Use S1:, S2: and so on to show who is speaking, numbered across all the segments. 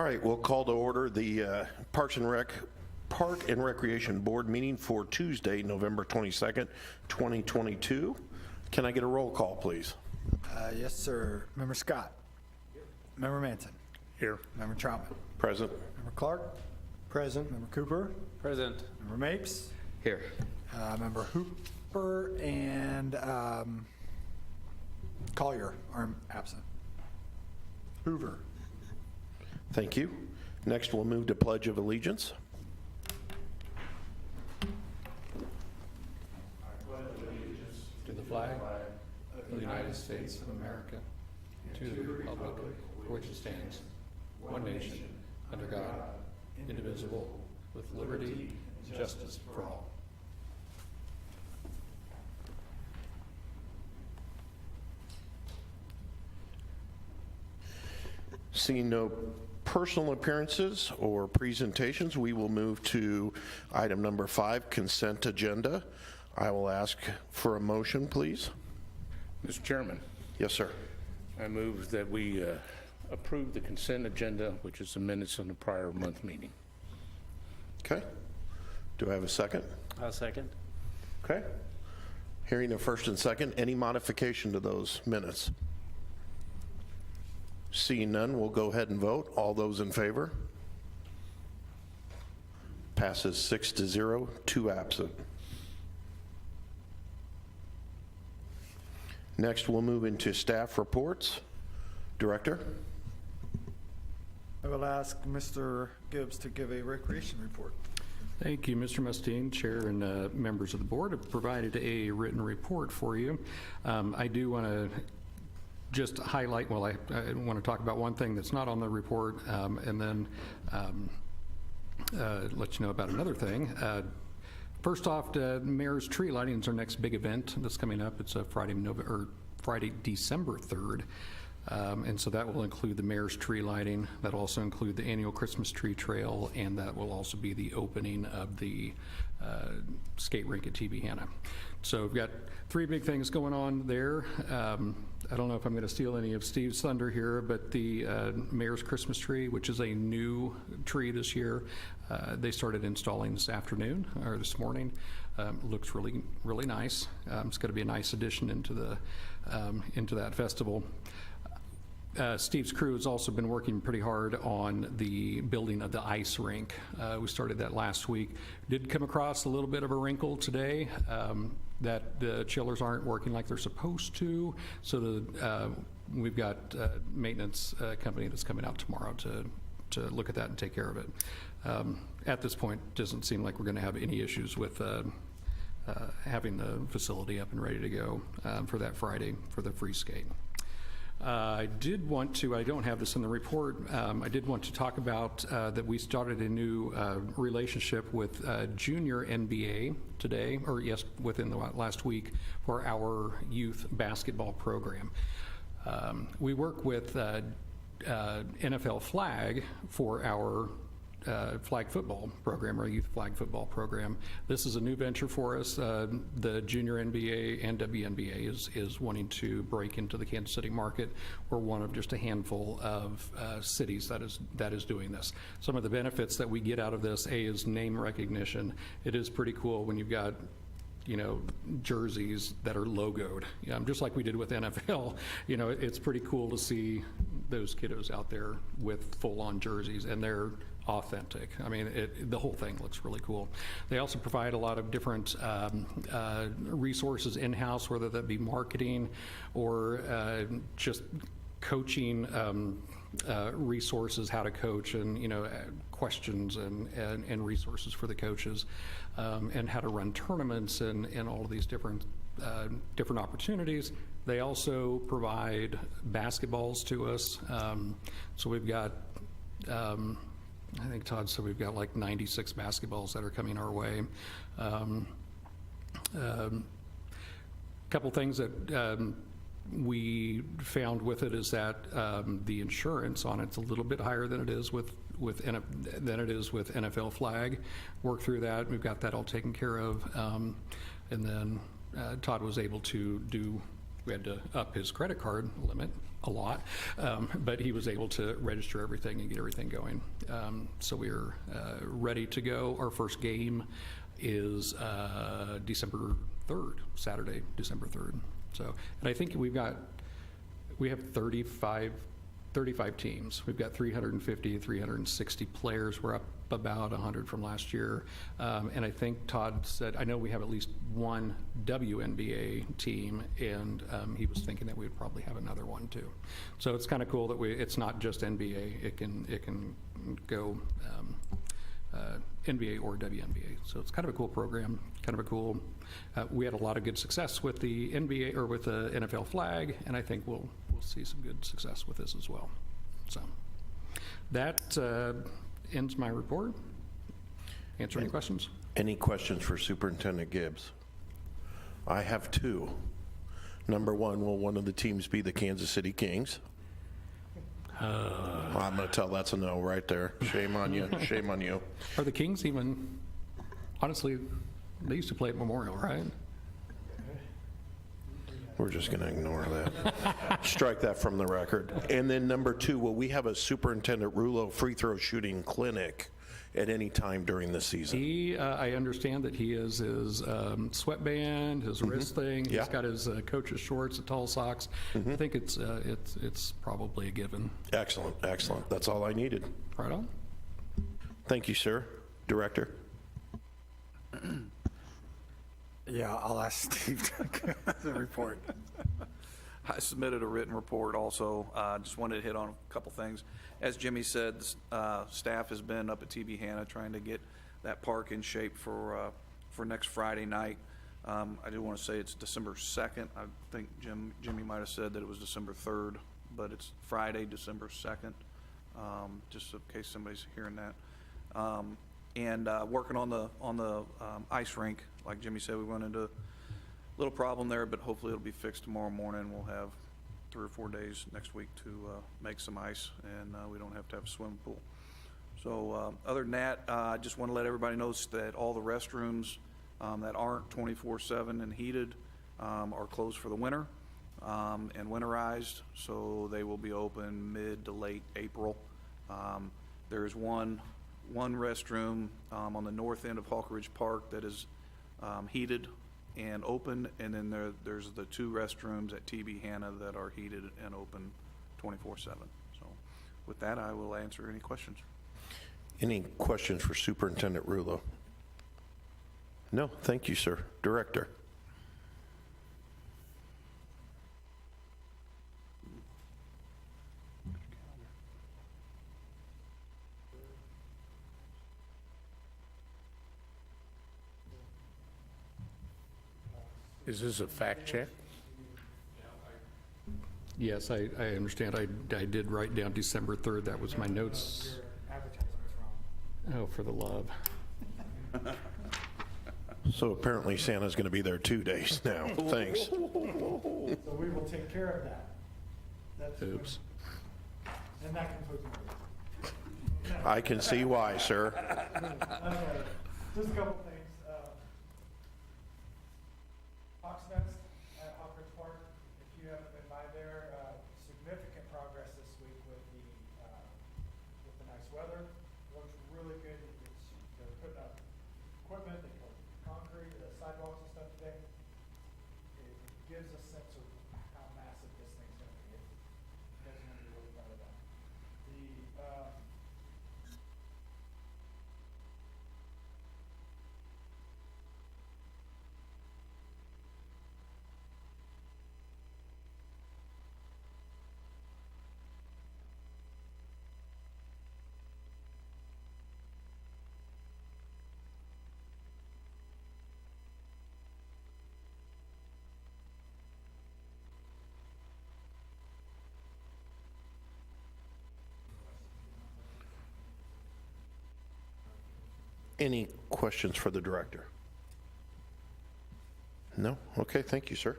S1: All right, we'll call to order the Park and Recreation Board meeting for Tuesday, November 22nd, 2022. Can I get a roll call, please?
S2: Yes, sir. Member Scott. Here. Member Manson.
S3: Here.
S2: Member Troutman.
S1: Present.
S2: Member Clark. Present. Member Cooper.
S3: Present.
S2: Member Mapes.
S3: Here.
S2: Member Hooper and Collier are absent. Hoover.
S1: Thank you. Next, we'll move to Pledge of Allegiance.
S4: To the flag of the United States of America, to the republic for which it stands, one nation, under God, indivisible, with liberty and justice for all.
S1: Seeing no personal appearances or presentations, we will move to item number 5, consent agenda. I will ask for a motion, please.
S3: Mr. Chairman,
S1: Yes, sir.
S3: I move that we approve the consent agenda, which is the minutes on the prior month meeting.
S1: Okay. Do I have a second?
S5: I'll second.
S1: Okay. Hearing a first and second, any modification to those minutes? Seeing none, we'll go ahead and vote. All those in favor? Passes 6-0, 2 absent. Next, we'll move into staff reports. Director?
S2: I will ask Mr. Gibbs to give a recreation report.
S4: Thank you, Mr. Mustine. Chair and members of the board have provided a written report for you. I do want to just highlight, well, I want to talk about one thing that's not on the report, and then let you know about another thing. First off, Mayor's Tree Lighting is our next big event that's coming up. It's a Friday, December 3rd. And so that will include the Mayor's Tree Lighting. That'll also include the annual Christmas Tree Trail, and that will also be the opening of the skate rink at TV Hanna. So we've got 3 big things going on there. I don't know if I'm going to steal any of Steve's thunder here, but the Mayor's Christmas Tree, which is a new tree this year, they started installing this afternoon or this morning. Looks really, really nice. It's going to be a nice addition into that festival. Steve's crew has also been working pretty hard on the building of the ice rink. We started that last week. Did come across a little bit of a wrinkle today, that the chillers aren't working like they're supposed to. So we've got a maintenance company that's coming out tomorrow to look at that and take care of it. At this point, it doesn't seem like we're going to have any issues with having the facility up and ready to go for that Friday for the free skate. I did want to, I don't have this in the report, I did want to talk about that we started a new relationship with Junior NBA today, or yes, within the last week, for our youth basketball program. We work with NFL Flag for our flag football program, or youth flag football program. This is a new venture for us. The Junior NBA and WNBA is wanting to break into the Kansas City market. We're one of just a handful of cities that is doing this. Some of the benefits that we get out of this, A, is name recognition. It is pretty cool when you've got jerseys that are logoed, just like we did with NFL. It's pretty cool to see those kiddos out there with full-on jerseys, and they're authentic. I mean, the whole thing looks really cool. They also provide a lot of different resources in-house, whether that be marketing or just coaching resources, how to coach, and questions and resources for the coaches, and how to run tournaments and all of these different opportunities. They also provide basketballs to us. So we've got I think Todd said we've got like 96 basketballs that are coming our way. Couple things that we found with it is that the insurance on it's a little bit higher than it is with NFL Flag. Work through that. We've got that all taken care of, and then Todd was able to do we had to up his credit card limit a lot, but he was able to register everything and get everything going. So we are ready to go. Our first game is December 3rd, Saturday, December 3rd. So, and I think we have 35 teams. We've got 350, 360 players. We're up about 100 from last year. And I think Todd said, I know we have at least one WNBA team, and he was thinking that we'd probably have another one too. So it's kind of cool that it's not just NBA. It can go NBA or WNBA. So it's kind of a cool program, kind of a cool, we had a lot of good success with the NBA or with the NFL flag, and I think we'll see some good success with this as well. So that ends my report. Answer any questions?
S1: Any questions for Superintendent Gibbs? I have two. Number one, will one of the teams be the Kansas City Kings? I'm going to tell that's a no right there. Shame on you. Shame on you.
S4: Are the Kings even, honestly, they used to play at Memorial, right?
S1: We're just going to ignore that. Strike that from the record. And then number two, will we have a Superintendent Rulo free throw shooting clinic at any time during the season?
S4: He, I understand that he has his sweatband, his wrist thing.
S1: Yeah.
S4: He's got his coach's shorts, the tall socks. I think it's probably a given.
S1: Excellent, excellent. That's all I needed.
S4: Right on.
S1: Thank you, sir. Director?
S2: Yeah, I'll ask Steve to the report.
S5: I submitted a written report also. Just wanted to hit on a couple things. As Jimmy said, staff has been up at TB Hanna trying to get that park in shape for next Friday night. I do want to say it's December 2nd. I think Jimmy might have said that it was December 3rd, but it's Friday, December 2nd, just in case somebody's hearing that. And working on the ice rink. Like Jimmy said, we run into a little problem there, but hopefully it'll be fixed tomorrow morning. We'll have 3 or 4 days next week to make some ice, and we don't have to have a swimming pool. So other than that, I just want to let everybody know that all the restrooms that aren't 24/7 and heated are closed for the winter and winterized, so they will be open mid to late April. There is one restroom on the north end of Hawk Ridge Park that is heated and open, and then there's the 2 restrooms at TB Hanna that are heated and open 24/7. So with that, I will answer any questions.
S1: Any questions for Superintendent Rulo? No, thank you, sir. Director?
S3: Is this a fact check?
S4: Yes, I understand. I did write down December 3rd. That was my notes. Oh, for the love.
S1: So apparently Santa's going to be there 2 days now. Thanks.
S2: So we will take care of that. That's
S4: Oops.
S2: And that concludes my report.
S1: I can see why, sir.
S2: Okay, just a couple things. Hawks Nest at Hawk Ridge Park, if you haven't been by there, significant progress this week with the nice weather. Looks really good. They're putting up equipment, they put concrete, sidewalks and stuff today. It gives a sense of how massive this thing's gonna be. You guys are gonna be really proud of that.
S1: Any questions for the director? No? Okay, thank you, sir.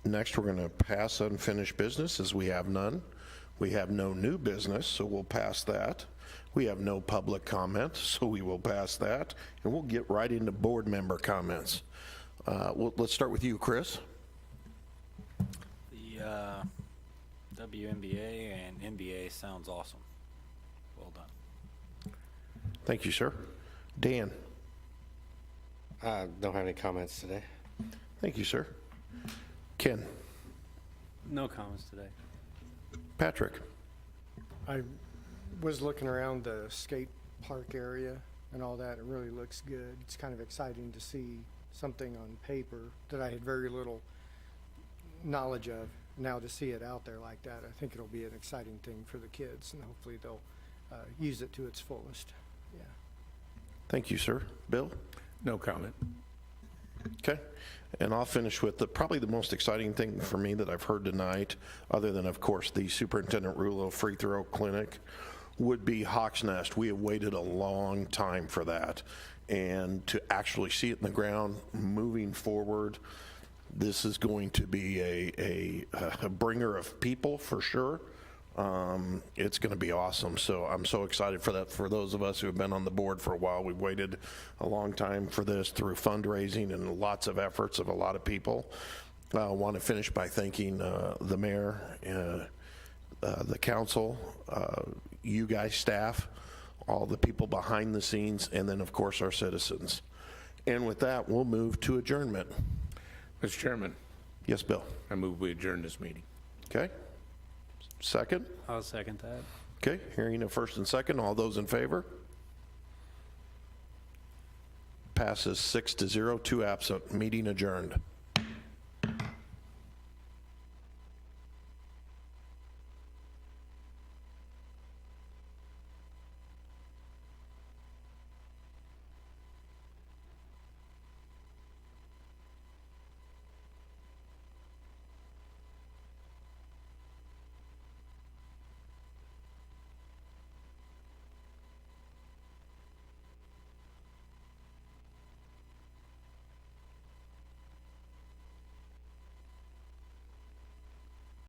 S1: Next, we're going to pass unfinished business, as we have none. We have no new business, so we'll pass that. We have no public comment, so we will pass that. And we'll get right into board member comments. Let's start with you, Chris.
S6: The WNBA and NBA sounds awesome. Well done.
S1: Thank you, sir. Dan.
S7: Don't have any comments today.
S1: Thank you, sir. Ken.
S6: No comments today.
S1: Patrick.
S8: I was looking around the skate park area and all that. It really looks good. It's kind of exciting to see something on paper that I had very little knowledge of. Now to see it out there like that, I think it'll be an exciting thing for the kids, and hopefully they'll use it to its fullest. Yeah.
S1: Thank you, sir. Bill?
S3: No comment.
S1: Okay. And I'll finish with probably the most exciting thing for me that I've heard tonight, other than, of course, the Superintendent Rulo free throw clinic, would be Hawks Nest. We have waited a long time for that. And to actually see it in the ground moving forward, this is going to be a bringer of people for sure. It's going to be awesome. So I'm so excited for that. For those of us who have been on the board for a while, we've waited a long time for this through fundraising and lots of efforts of a lot of people. I want to finish by thanking the mayor, the council, you guys, staff, all the people behind the scenes, and then, of course, our citizens. And with that, we'll move to adjournment.
S3: Mr. Chairman,
S1: Yes, Bill.
S3: I move we adjourn this meeting.
S1: Okay. Second?
S6: I'll second that.
S1: Okay, hearing a first and second, all those in favor? Passes 6-0, 2 absent, meeting adjourned.